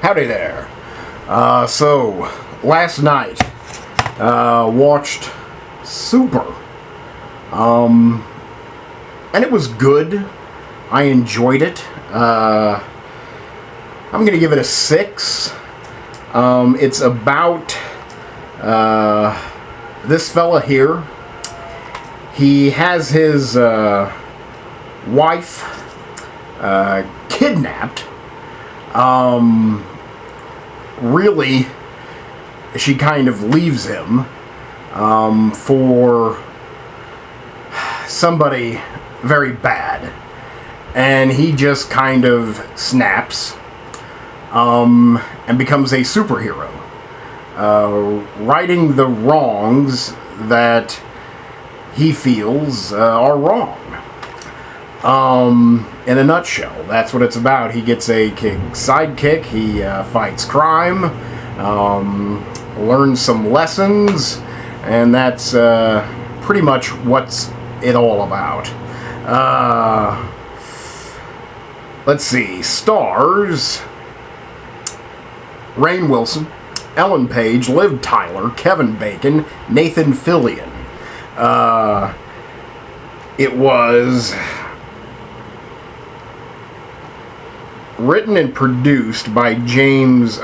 Howdy there. So, last night, watched Super. And it was good. I enjoyed it. I'm gonna give it a 6. It's about, this fella here. He has his, wife, kidnapped. Really, she kind of leaves him for somebody very bad, and he just kind of snaps and becomes a superhero, righting the wrongs that he feels are wrong. In a nutshell, that's what it's about. He gets a sidekick, he fights crime, learns some lessons, and that's pretty much what's it all about. Let's see, stars Rainn Wilson, Ellen Page, Liv Tyler, Kevin Bacon, Nathan Fillion. It was written and produced by produced,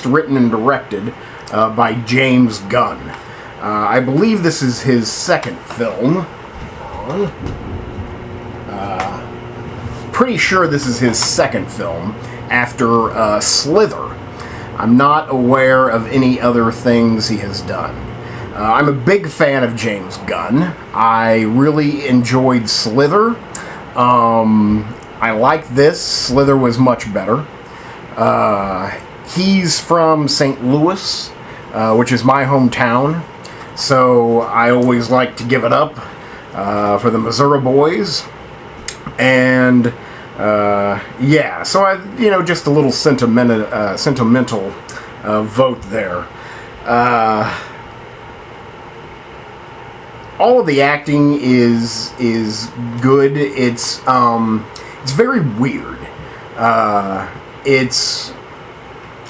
written, and directed by James Gunn. I believe this is his second film. Pretty sure this is his second film after Slither. I'm not aware of any other things he has done. I'm a big fan of James Gunn. I really enjoyed Slither. I like this. Slither was much better. He's from St. Louis, which is my hometown, so I always like to give it up for the Missouri boys. And yeah, so just a little sentimental vote there. All of the acting is good. It's very weird. It's,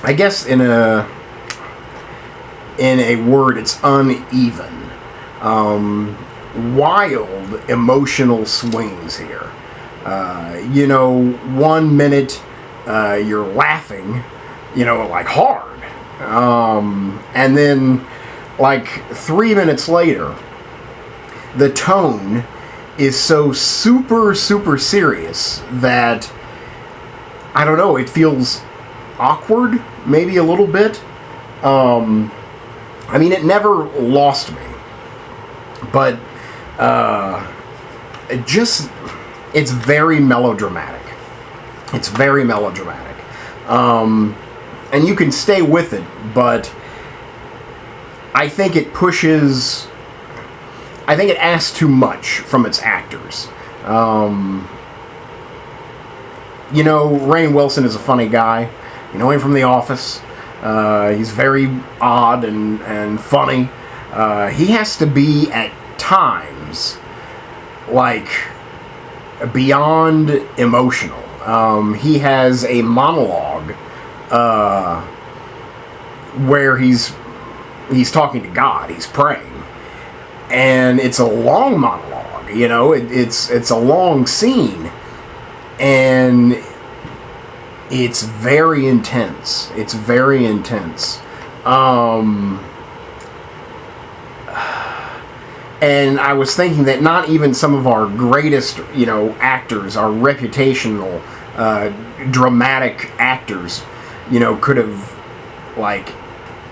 I guess in a word, it's uneven. Wild emotional swings here. 1 minute you're laughing, like hard. And then like 3 minutes later, the tone is so super serious that, I don't know, it feels awkward, maybe a little bit. It never lost me, but it's very melodramatic. It's very melodramatic. And you can stay with it, but I think it asks too much from its actors. Rainn Wilson is a funny guy. You know him from The Office. He's very odd and funny. He has to be, at times, like, beyond emotional. He has a monologue where he's talking to God. He's praying. And it's a long monologue, it's a long scene, and it's very intense. And I was thinking that not even some of our greatest, actors, our reputational, dramatic actors, could have, like,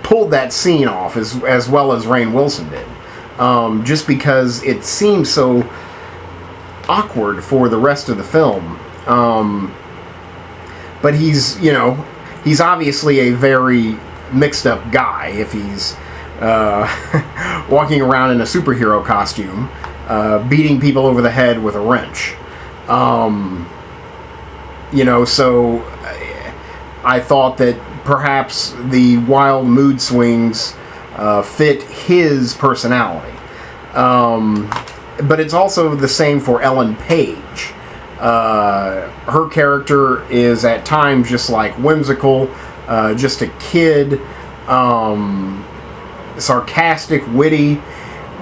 pulled that scene off as well as Rainn Wilson did. Just because it seems so awkward for the rest of the film. But he's obviously a very mixed up guy if he's walking around in a superhero costume, beating people over the head with a wrench. So I thought that perhaps the wild mood swings fit his personality. But it's also the same for Ellen Page. Her character is at times just like whimsical, just a kid, sarcastic, witty,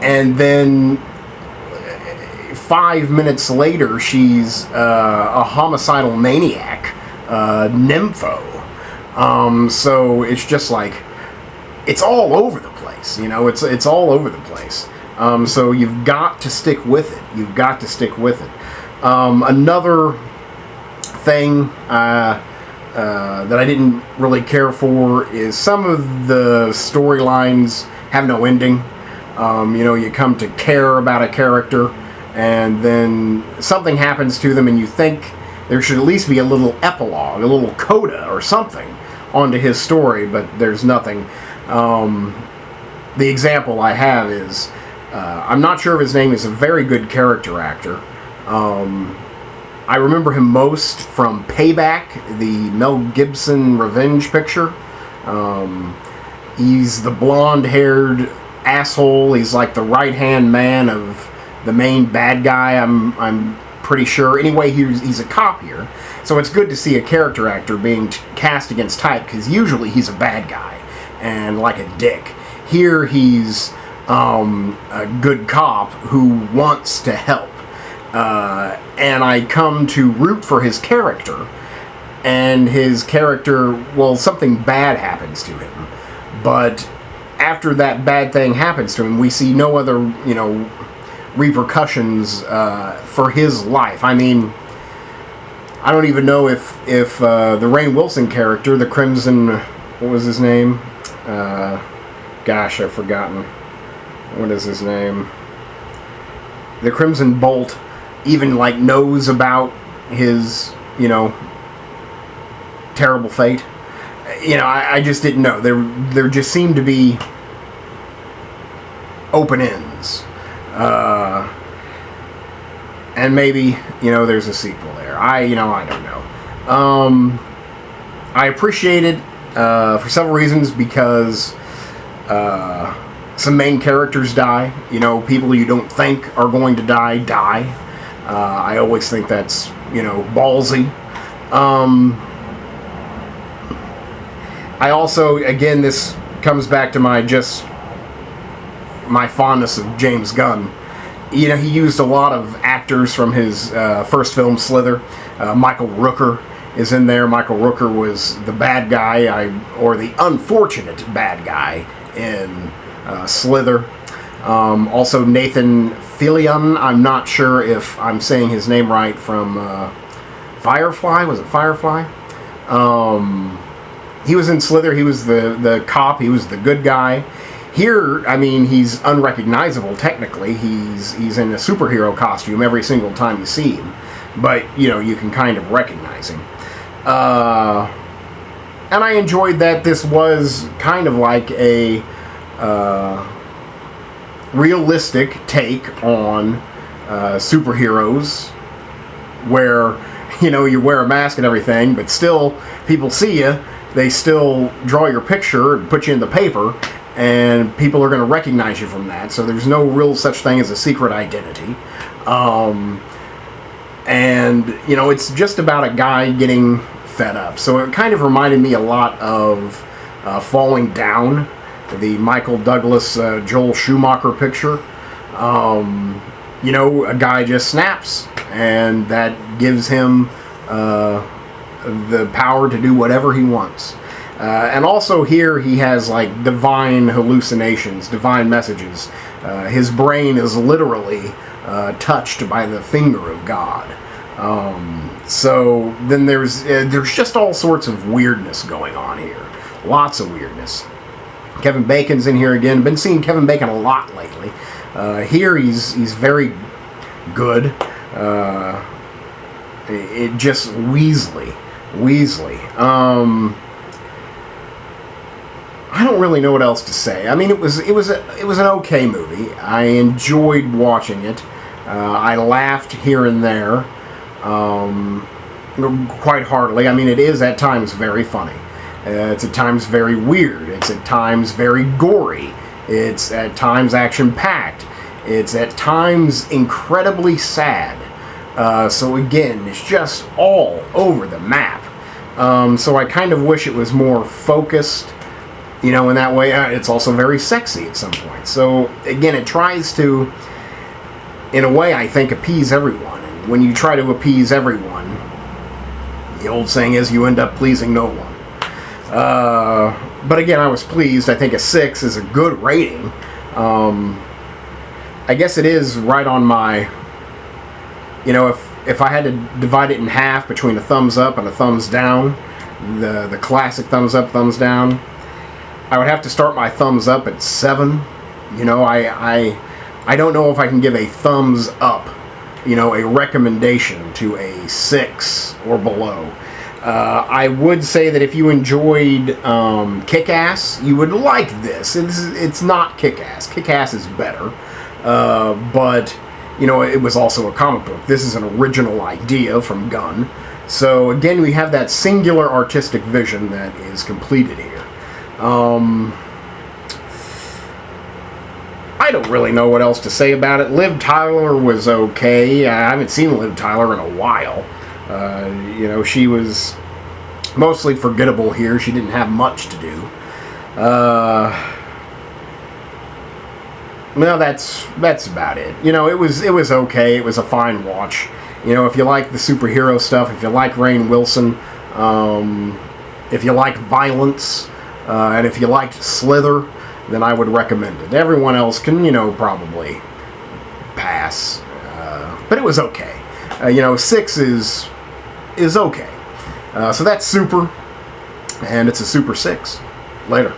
and then 5 minutes later she's a homicidal maniac, nympho. So it's just like, it's all over the place, you know, it's all over the place. So you've got to stick with it. You've got to stick with it. Another thing that I didn't really care for is some of the storylines have no ending. You know, you come to care about a character, and then something happens to them, and you think there should at least be a little epilogue, a little coda or something onto his story, but there's nothing. The example I have is, I'm not sure if his name is, a very good character actor. I remember him most from Payback, the Mel Gibson revenge picture. He's the blonde-haired asshole. He's like the right-hand man of the main bad guy, I'm pretty sure. Anyway, he's a cop here. So it's good to see a character actor being cast against type, because usually he's a bad guy and like a dick. Here he's a good cop who wants to help. And I come to root for his character. And his character, well, something bad happens to him. But after that bad thing happens to him, we see no other, you know, repercussions for his life. I mean, I don't even know if the Rainn Wilson character, the Crimson, what was his name? Gosh, I've forgotten. What is his name? The Crimson Bolt even, like, knows about his, you know, terrible fate. You know, I just didn't know. There just seemed to be open ends. And maybe, you know, there's a sequel there. I don't know. I appreciate it for several reasons, because some main characters die. You know, people you don't think are going to die. I always think that's, you know, ballsy. I also, again, this comes back to my fondness of James Gunn. You know, he used a lot of actors from his first film, Slither. Michael Rooker is in there. Michael Rooker was the bad guy, or the unfortunate bad guy in Slither. Also Nathan Fillion, I'm not sure if I'm saying his name right, from Firefly. Was it Firefly? He was in Slither. He was the cop. He was the good guy. Here, I mean, he's unrecognizable technically. He's in a superhero costume every single time you see him. But, you know, you can kind of recognize him. And I enjoyed that this was kind of like a realistic take on superheroes, where, you know, you wear a mask and everything, but still, people see you, they still draw your picture and put you in the paper, and people are going to recognize you from that. So there's no real such thing as a secret identity. And, you know, it's just about a guy getting fed up. So it kind of reminded me a lot of Falling Down, the Michael Douglas, Joel Schumacher picture. You know, a guy just snaps, and that gives him the power to do whatever he wants. And also here he has like divine hallucinations, divine messages. His brain is literally touched by the finger of God. So then there's just all sorts of weirdness going on here. Lots of weirdness. Kevin Bacon's in here again. Been seeing Kevin Bacon a lot lately. Here he's very good. It just Weasley. I don't really know what else to say. I mean, it was an okay movie. I enjoyed watching it. I laughed here and there, quite heartily. I mean, it is at times very funny. It's at times very weird. It's at times very gory. It's at times action-packed. It's at times incredibly sad. So again, it's just all over the map. So I kind of wish it was more focused, in that way. It's also very sexy at some point. So again, it tries to, in a way, I think, appease everyone. And when you try to appease everyone, the old saying is you end up pleasing no one. But again, I was pleased. I think a 6 is a good rating. I guess it is right on my, if I had to divide it in half between a thumbs up and a thumbs down, the classic thumbs up, thumbs down, I would have to start my thumbs up at 7. I don't know if I can give a thumbs up, a recommendation to a 6 or below. I would say that if you enjoyed Kick-Ass, you would like this. It's not Kick-Ass. Kick-Ass is better. But, it was also a comic book. This is an original idea from Gunn. So, again, we have that singular artistic vision that is completed here. I don't really know what else to say about it. Liv Tyler was okay. I haven't seen Liv Tyler in a while. She was mostly forgettable here. She didn't have much to do. Well, that's about it. It was okay. It was a fine watch. If you like the superhero stuff, if you like Rainn Wilson, if you like violence, and if you liked Slither, then I would recommend it. Everyone else can, probably pass. But it was okay. 6 is okay. So that's Super, and it's a Super 6. Later.